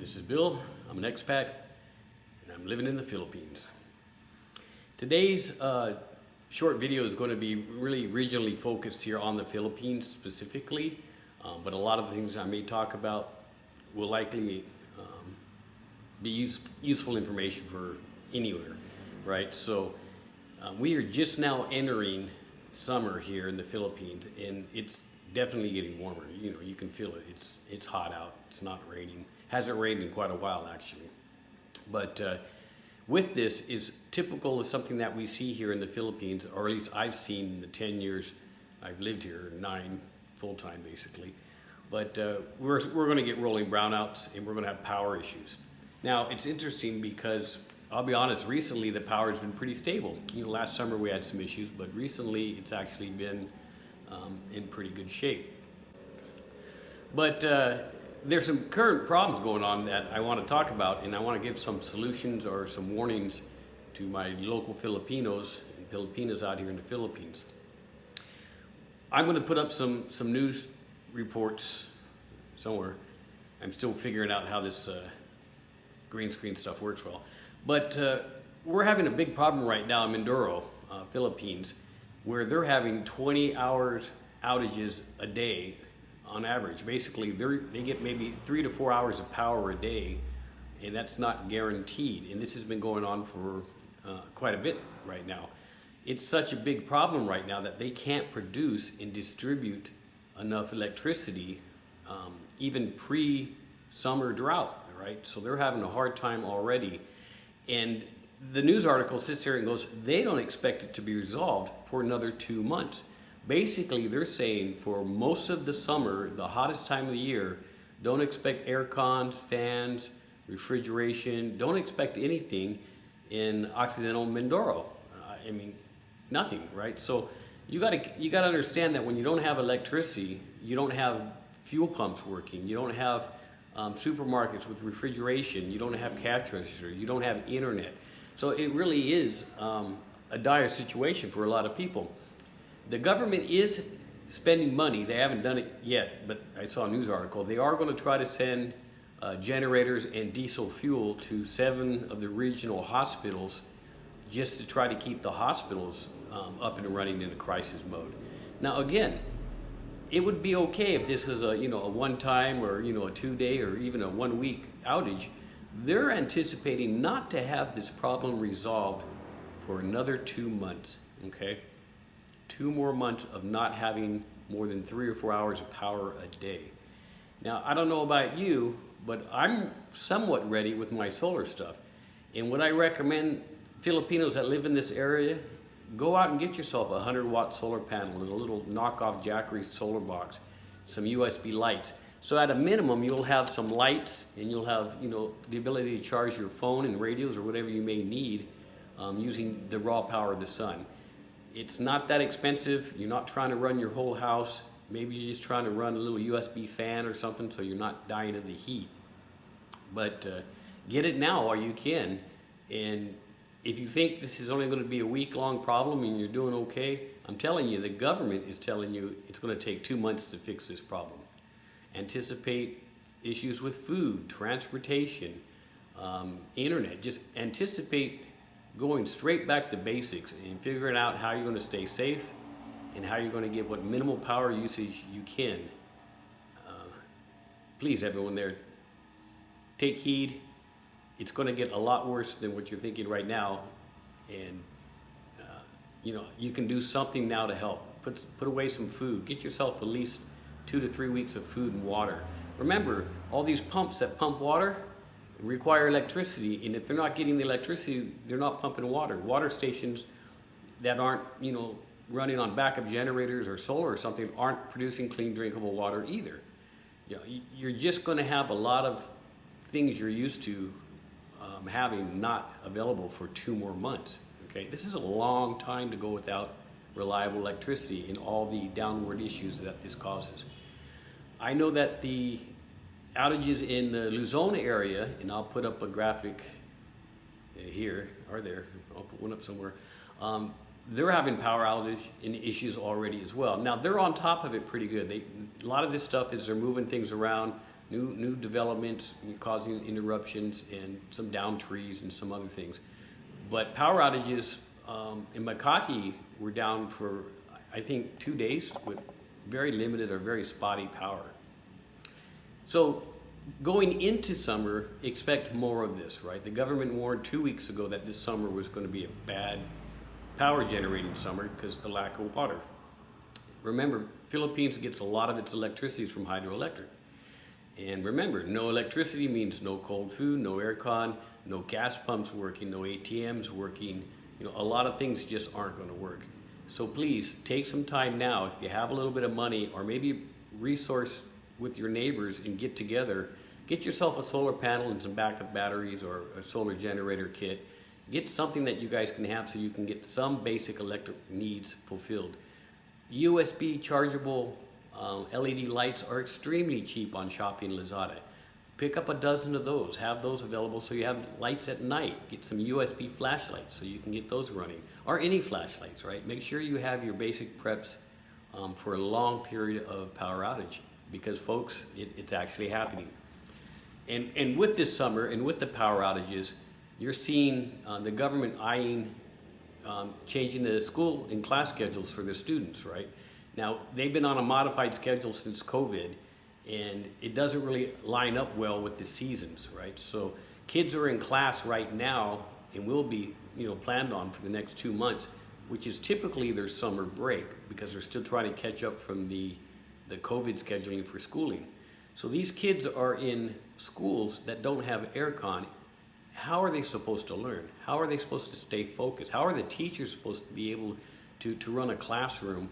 This is Bill. I'm an expat and I'm living in the Philippines. Today's short video is going to be really regionally focused here on the Philippines specifically, but a lot of the things I may talk about will likely be useful information for anywhere, right? So we are just now entering summer here in the Philippines, and it's definitely getting warmer. You know, you can feel it. It's hot out. It's not raining. Hasn't rained in quite a while actually. But with this is typical of something that we see here in the Philippines, or at least I've seen in the 10 years I've lived here, 9 full-time basically. But we're going to get rolling brownouts, and we're going to have power issues. Now it's interesting because I'll be honest, recently the power has been pretty stable. You know, last summer we had some issues, but recently it's actually been in pretty good shape. But there's some current problems going on that I want to talk about, and I want to give some solutions or some warnings to my local Filipinos and Filipinas out here in the Philippines. I'm going to put up some news reports somewhere. I'm still figuring out how this green screen stuff works well. But we're having a big problem right now in Mindoro, Philippines, where they're having 20 hours outages a day on average. Basically, they get maybe 3 to 4 hours of power a day, and that's not guaranteed. And this has been going on for quite a bit right now. It's such a big problem right now that they can't produce and distribute enough electricity, even pre-summer drought, right? So they're having a hard time already. And the news article sits here and goes, they don't expect it to be resolved for another 2 months. Basically, they're saying for most of the summer, the hottest time of the year, don't expect air cons, fans, refrigeration, don't expect anything in Occidental Mindoro. I mean, nothing, right? So you gotta understand that when you don't have electricity, you don't have fuel pumps working, you don't have supermarkets with refrigeration, you don't have cash register, you don't have internet. So it really is a dire situation for a lot of people. The government is spending money. They haven't done it yet, but I saw a news article. They are going to try to send generators and diesel fuel to 7 of the regional hospitals just to try to keep the hospitals up and running in a crisis mode. Now again, it would be okay if this is a one-time or a 2-day or even a 1-week outage. They're anticipating not to have this problem resolved for another 2 months, okay? 2 more months of not having more than 3 or 4 hours of power a day. Now, I don't know about you, but I'm somewhat ready with my solar stuff. And what I recommend Filipinos that live in this area, go out and get yourself a 100-watt solar panel and a little knockoff Jackery solar box, some USB lights. So at a minimum, you'll have some lights, and you'll have the ability to charge your phone and radios or whatever you may need using the raw power of the sun. It's not that expensive. You're not trying to run your whole house. Maybe you're just trying to run a little USB fan or something so you're not dying of the heat. But get it now while you can. And if you think this is only going to be a week-long problem and you're doing okay, I'm telling you, the government is telling you it's going to take 2 months to fix this problem. Anticipate issues with food, transportation, internet. Just anticipate going straight back to basics and figuring out how you're going to stay safe and how you're going to get what minimal power usage you can. Please, everyone there, take heed. It's going to get a lot worse than what you're thinking right now, and you can do something now to help. Put away some food. Get yourself at least 2 to 3 weeks of food and water. Remember, all these pumps that pump water require electricity, and if they're not getting the electricity, they're not pumping water. Water stations that aren't running on backup generators or solar or something aren't producing clean drinkable water either. You're just going to have a lot of things you're used to having not available for 2 more months. Okay, this is a long time to go without reliable electricity and all the downward issues that this causes. I know that the outages in the Luzon area, and I'll put up a graphic here or there, I'll put one up somewhere, they're having power outage and issues already as well. Now they're on top of it pretty good. A lot of this stuff is they're moving things around, new developments causing interruptions and some downed trees and some other things. But power outages in Makati were down for, I think, 2 days with very limited or very spotty power. So going into summer, expect more of this, right? The government warned 2 weeks ago that this summer was going to be a bad power generating summer because of the lack of water. Remember, Philippines gets a lot of its electricity from hydroelectric. And remember, no electricity means no cold food, no aircon, no gas pumps working, no ATMs working. You know, a lot of things just aren't going to work. So please take some time now, if you have a little bit of money, or maybe resource with your neighbors and get together, get yourself a solar panel and some backup batteries or a solar generator kit. Get something that you guys can have so you can get some basic electric needs fulfilled. USB chargeable LED lights are extremely cheap on Shopee and Lazada. Pick up a dozen of those, have those available so you have lights at night. Get some USB flashlights so you can get those running, or any flashlights, right? Make sure you have your basic preps for a long period of power outage, because folks, it's actually happening. And with this summer and with the power outages, you're seeing the government eyeing changing the school and class schedules for the students, right? Now, they've been on a modified schedule since COVID, and it doesn't really line up well with the seasons, right? So kids are in class right now and will be, planned on for the next 2 months, which is typically their summer break, because they're still trying to catch up from the COVID scheduling for schooling. So these kids are in schools that don't have aircon. How are they supposed to learn? How are they supposed to stay focused? How are the teachers supposed to be able to run a classroom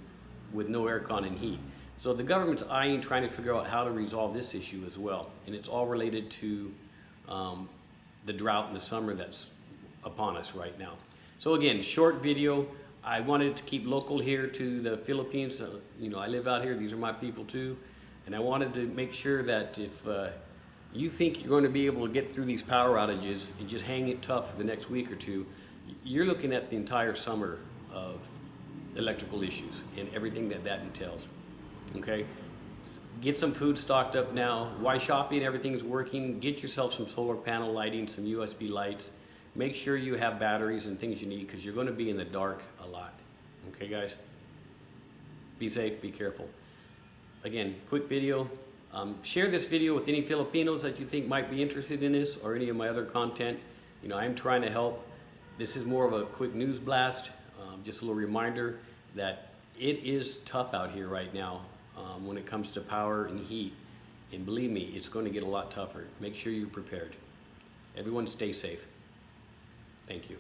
with no aircon and heat? So the government's eyeing, trying to figure out how to resolve this issue as well. And it's all related to the drought in the summer that's upon us right now. So again, short video. I wanted to keep local here to the Philippines. I live out here. These are my people too. And I wanted to make sure that if you think you're going to be able to get through these power outages and just hang it tough for the next week or two, you're looking at the entire summer of electrical issues and everything that entails. Okay? Get some food stocked up now. While shopping, everything's working. Get yourself some solar panel lighting, some USB lights. Make sure you have batteries and things you need, because you're going to be in the dark a lot. Okay, guys? Be safe, be careful. Again, quick video. Share this video with any Filipinos that you think might be interested in this, or any of my other content. I'm trying to help. This is more of a quick news blast. Just a little reminder that it is tough out here right now when it comes to power and heat. And believe me, it's going to get a lot tougher. Make sure you're prepared. Everyone stay safe. Thank you.